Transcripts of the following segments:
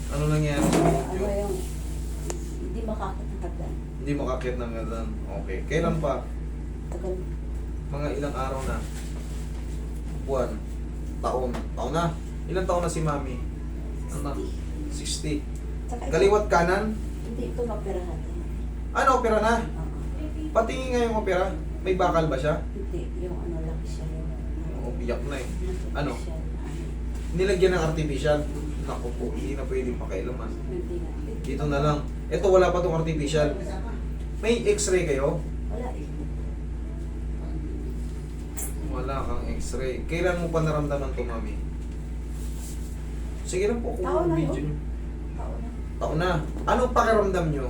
Ano nangyari sa buhok Ano nyo? yung, hindi makakit ng hagdan. Hindi makakit ng ganun. Okay. Kailan pa? Tagal. Mga ilang araw na? Buwan? Taon? Taon na? Ilang taon na si Mami? Ano? 60. Saka ito, Kaliwat kanan? hindi ito mapirahan. Ano, opera na? Oo. Patingin nga yung opera. May bakal ba siya? Hindi, yung ano lang siya. Yung, Oo, biyak na eh. Ano? siya, Nilagyan ng artificial. Naku po, hindi na pwedeng pakailaman. Hindi na. Dito na lang. Ito, wala pa tong artificial. May x-ray kayo? Wala eh. Wala kang x-ray. Kailan mo pa naramdaman to, Mami? Sige lang po, kung Taon na video yun. nyo. Tao na. Taon na. Anong pakiramdam nyo?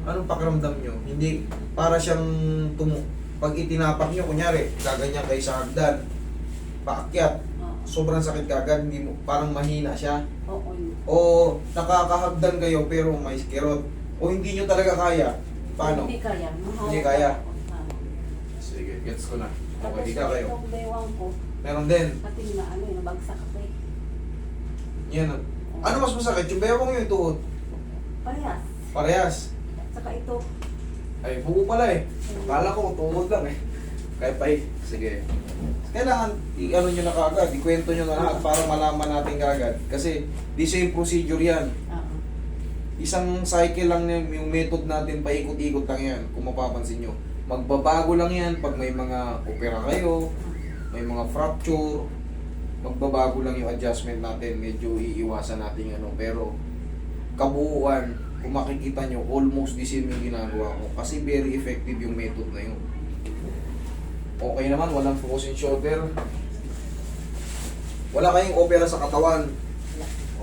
Anong pakiramdam nyo? Hindi, para siyang pag itinapak nyo, kunyari, gaganyan kayo sa hagdan, paakyat, Oo. sobrang sakit kagad, hindi mo, parang mahina siya. Oo, yun. O nakakahagdan kayo pero may kirot. O hindi nyo talaga kaya. Paano? Hindi kaya. Mahawak Hindi kaya. ako. Sige, gets ko na. Tapos Okay, di ka kayo. itong bewang ko, Meron din. pati na ano, yung nabagsak ako eh. Yan. Ano mas masakit? Yung bewang yung tuhod? Parehas. Parehas. Saka ito. Ay, buo pala eh. Akala ko tuhod lang eh. Kaya pa eh. Sige. Kailangan i-ano nyo na kagad, ikwento nyo na lahat para malaman natin kagad. Kasi the same procedure yan. Oo. Isang cycle lang yung method natin, paikot-ikot lang yan. Kung mapapansin nyo. Magbabago lang yan pag may mga opera kayo, may mga fracture. Magbabago lang yung adjustment natin. Medyo iiwasan natin yung ano. Pero kabuuan, kung makikita nyo, almost the same yung ginagawa ko. Kasi very effective yung method na yun. Okay naman, walang frozen shoulder. Wala kayong opera sa katawan.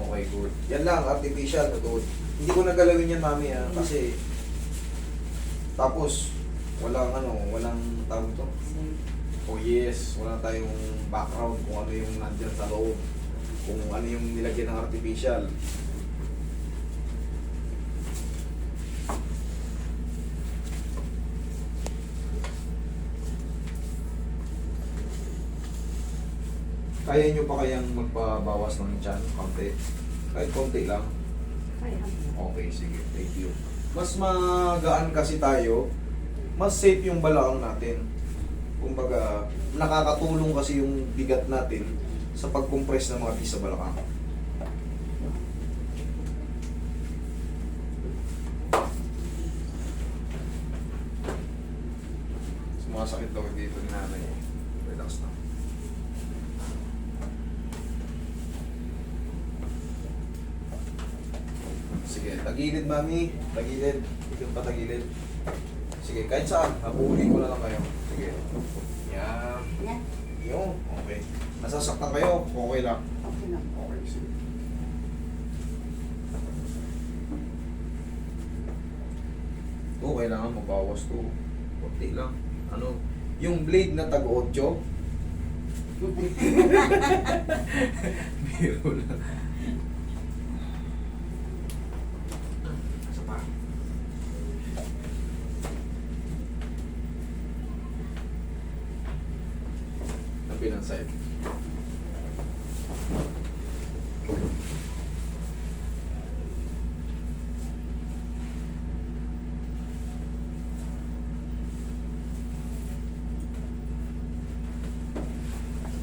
Okay, good. Yan lang, artificial, totoo. Hindi ko nagalawin yan, Mami, kasi tapos, walang tawag ito. Oh yes, wala tayong background kung ano yung nandyan sa loob. Kung ano yung nilagyan ng artificial. Kaya nyo pa kayang magpabawas ng tiyan, konti? Kahit konti lang. Kaya. Okay, sige. Thank you. Mas magaan kasi tayo, mas safe yung balakang natin. Kumbaga, nakakatulong kasi yung bigat natin sa pag-compress ng mga piece sa balakang. Sumasakit daw dito ni nanay. Relax na. Sige, tagilid, Mami. Tagilid. Ikaw pa tagilid. Sige, kahit saan. Habulin ko na lang kayo. Sige. Yan. Yan. Yung. Okay. Nasasaktan kayo? Okay lang. Okay na. Okay, sige. Ito, kailangan mabawas to. Kunti lang. Ano? Yung blade na tag-8. Biro lang. Isa pa. Kabilang side.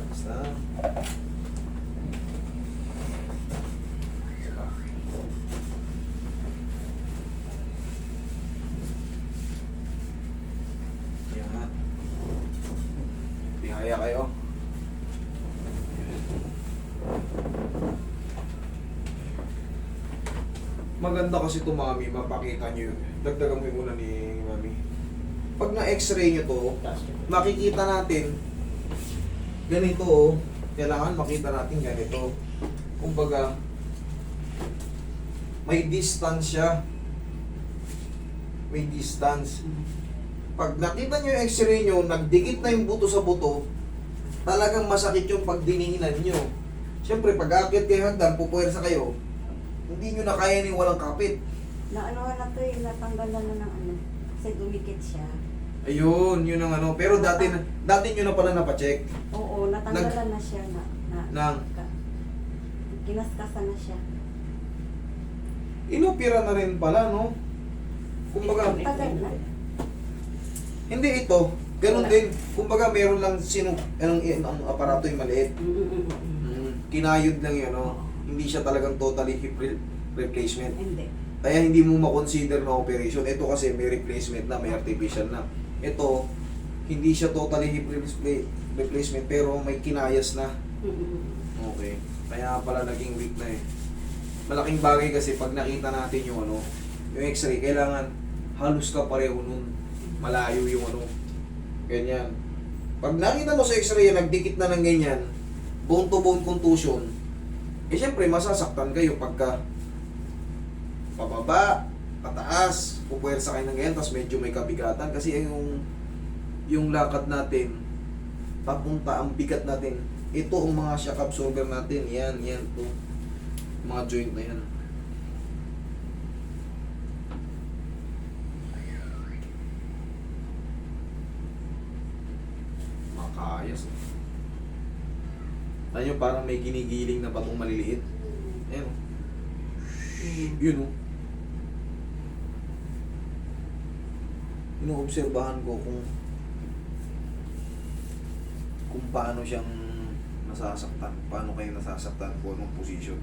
Basta. Isa pa. Yan. Bihaya kayo. Maganda kasi ito, Mami, mapakita nyo yun. Dagdagan mo yung una ni Mami. Pag na-x-ray nyo to, makikita natin ganito, oh. Kailangan makita natin ganito. Kumbaga, may distance siya. May distance. Pag nakita nyo yung x-ray nyo, nagdikit na yung buto sa buto, talagang masakit yung pagdinihinan nyo. Siyempre, pag aakyat kayo hagdan, pupuwersa kayo, hindi nyo na kaya ni walang kapit. Naano na to eh, natanggalan na ng ano. Kasi dumikit siya. Ayun, yun ang ano. Pero dati nyo na pala napacheck. Oo, natanggalan na siya na Nang? kinaskasan na siya. Inopera na rin pala, no? Kumbaga, Tagal na. hindi ito. Ganun din. Kumbaga, meron lang ang aparato yung maliit. Kinayod lang yun, no? Hindi siya talagang totally hip replacement. Hindi. Kaya hindi mo ma-consider na operation. Ito kasi may replacement na, may artificial na. Ito, hindi siya totally hip replacement pero may kinayas na. Okay. Kaya pala naging weak na eh. Malaking bagay kasi pag nakita natin yung yung x-ray, kailangan halos ka pareho nun. Malayo yung ganyan. Pag nakita mo sa x-ray yan, nagdikit na ng ganyan, bone to bone contusion, eh syempre masasaktan kayo pagka pababa, pataas, pupuwersa kayo ng ganyan, tapos medyo may kabigatan kasi yung lakad natin, papunta ang bigat natin. Ito ang mga shock absorber natin, yan, to. Mga joint na yan. Makayas. Tayo parang may ginigiling na batong maliliit. Ayan. Yun o. Inoobserbahan ko kung paano siyang nasasaktan. Paano kayo nasasaktan kung anong position.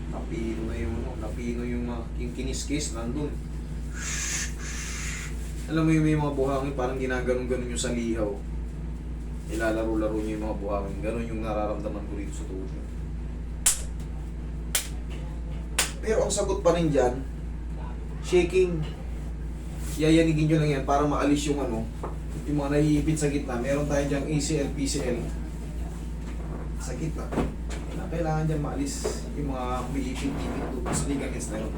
Napino yung yung kiniskis nandun. Alam mo yung may mga buhangin parang ginaganon-ganon yung sa lihaw. Ilalaro-laro niyo yung mga buhangin. Ganon yung nararamdaman ko dito sa tuhod niyo. Pero ang sagot pa rin dyan, shaking. Yayanigin nyo lang yan para maalis yung yung mga naiipit sa gitna. Meron tayo dyang ACL, PCL. Sa gitna. Kailangan dyan maalis yung mga umiipit-ipit doon sa ligaments na yun.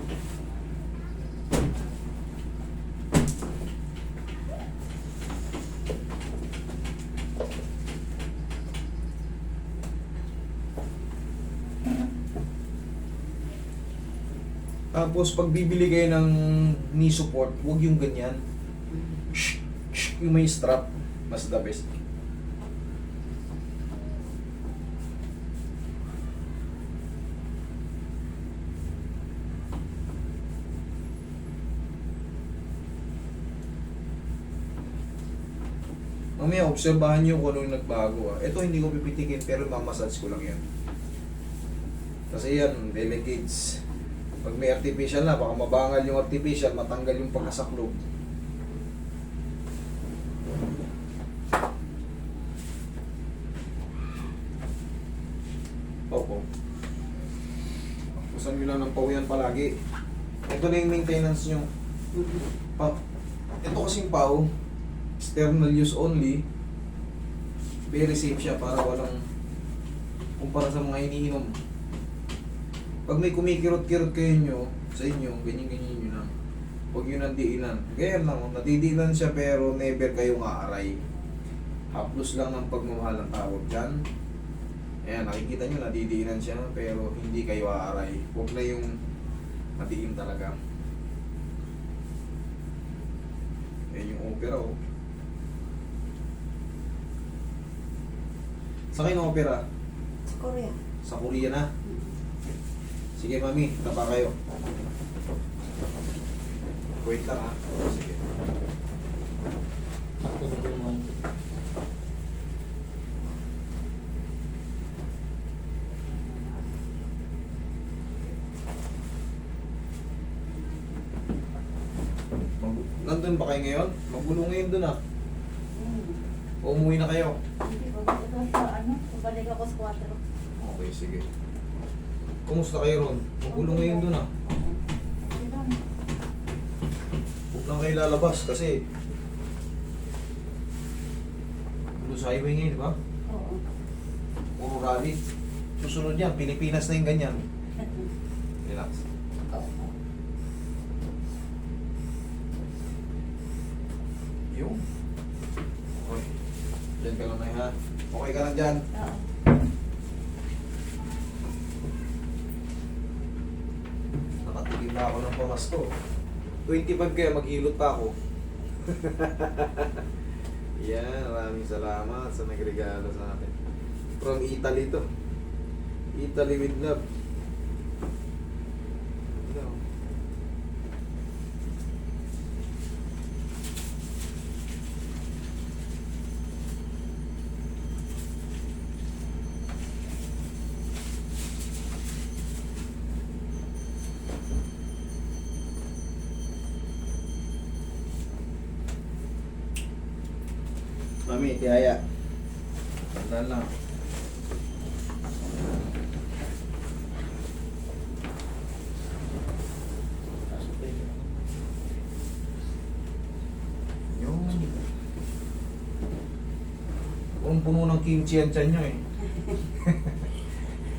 Tapos pag bibili kayo ng knee support, huwag yung ganyan. Yung may strap, mas the best. Mamaya, obserbahan nyo kung ano yung nagbago. Ito hindi ko pipitikin pero mamassage ko lang yan. Kasi yan, delicates. Pag may artificial na, baka mabangal yung artificial, matanggal yung pagkasaklob. Opo. Pusan nyo lang ng pawian palagi. Ito na yung maintenance nyo. Ito kasing pau, external use only. Very safe siya para walang kumpara sa mga iniinom. Pag may kumikirot-kirot kayo sa inyo, ganyan-ganyan nyo lang. Huwag nyo nandiinan. Ganyan lang, nadidiinan siya pero never kayong aaray. Haplos lang ang pagmamahal ng tawag dyan. Ayan, nakikita nyo, nadidiinan siya pero hindi kayo aaray. Huwag na yung madiin talaga. Ayan yung opera Sa kayo ng opera? Sa Korea. Sa Korea na? Sige mami, tapa kayo. Wait lang ha. Sige. Nandun ba kayo ngayon? Magulo ngayon dun ah. O umuwi na kayo? Hindi, babalik ako sa 4. Okay, sige. Kumusta kayo ron? Magulo ngayon dun ah. Huwag lang kayo lalabas kasi gulo sa highway ngayon, di ba? Oo. Puro rally. Susunod yan, Pilipinas na yung ganyan. Relax. Yung. Okay. Diyan ka lang na ha. Okay ka lang dyan. Oo. Nakatigil na ako ng pamasko. 25 kaya mag-ilot pa ako. Yan, maraming salamat sa nagregalo sa atin. From Italy to. Italy with love. Ito. Mami, tiyaya. Tandaan lang. Yun. Punong-puno ng kimchi ang tiyan nyo eh.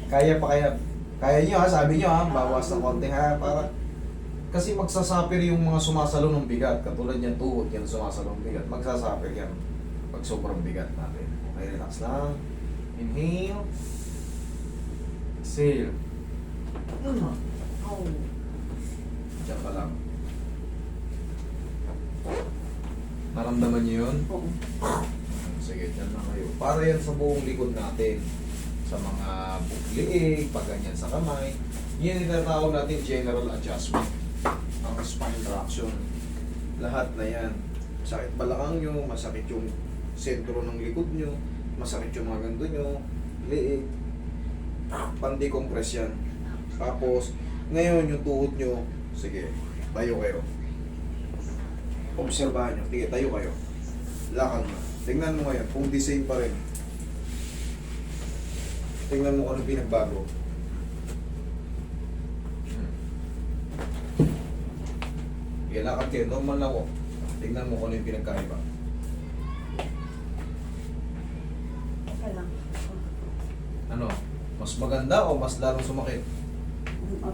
Kaya pa kaya? Kaya nyo ha, sabi nyo ha, bawas ng konti ha, para kasi magsasuffer yung mga sumasalo ng bigat, katulad yan tuhod, yan sumasalo ng bigat, magsasuffer yan pag sobrang bigat natin. Okay, relax lang. Inhale. Exhale. Oh. Diyan ka lang. Naramdaman niyo yun? Oo. Sige, dyan lang kayo. Para yan sa buong likod natin. Sa mga bukliig, pag ganyan sa kamay. Yan yung tinatawag natin general adjustment. Ang spine traction. Lahat na yan. Sakit balakang nyo, masakit yung sentro ng likod nyo, masakit yung mga ganto nyo, liig. Pandi-compress yan. Tapos, ngayon yung tuhod nyo, sige, tayo kayo. Obserbahan nyo. Sige, tayo kayo. Lakad mo. Tingnan mo ngayon, kung the same pa rin. Tingnan mo kung anong pinagbago. Sige, lakad kayo. Normal lang ako. Tingnan mo kung ano yung pinagkaiba. Teka lang. Ano? Mas maganda o mas lalong sumakit?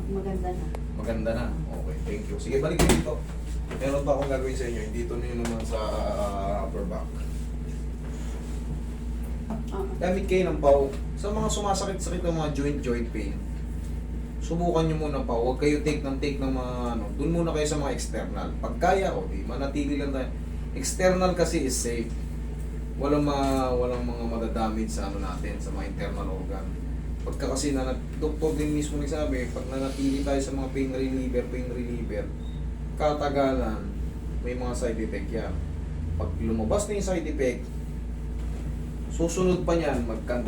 Maganda na. Maganda na. Okay, thank you. Sige, balik kayo dito. Meron pa akong gagawin sa inyo. Dito nyo naman sa upper back. Gamit kayo ng pau. Sa mga sumasakit-sakit ng mga joint pain, subukan nyo muna pau. Huwag kayo take ng mga ano. Doon muna kayo sa mga external. Pag kaya, di manatili lang tayo. External kasi is safe. Walang mga madadamage sa ano natin, sa mga internal organ. Pagka kasi doktor din mismo nagsabi, pag nanatili tayo sa mga pain reliever, katagalan, may mga side effect yan. Pag lumabas na yung side effect, susunod pa niyan,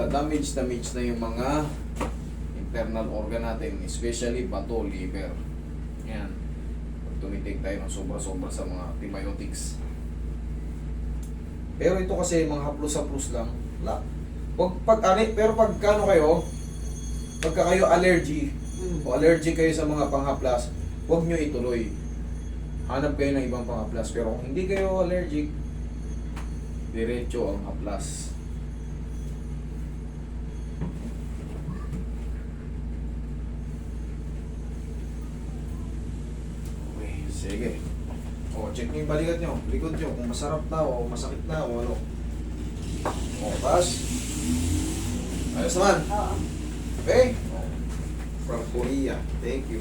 damage na yung mga internal organ natin, especially bato, liver. Yan. Pag tumitik tayo ng sobra-sobra sa mga antibiotics. Pero ito kasi mga haplos-haplos lang. Pero pagka kayo allergy, o allergic kayo sa mga panghaplas, huwag nyo ituloy. Hanap kayo ng ibang panghaplas. Pero kung hindi kayo allergic, diretso ang haplas. Okay, sige. O, check nyo yung balikat nyo, likod nyo, kung masarap na o masakit na o ano. O, taas. Ayos naman. Oo. Okay? From Korea. Thank you.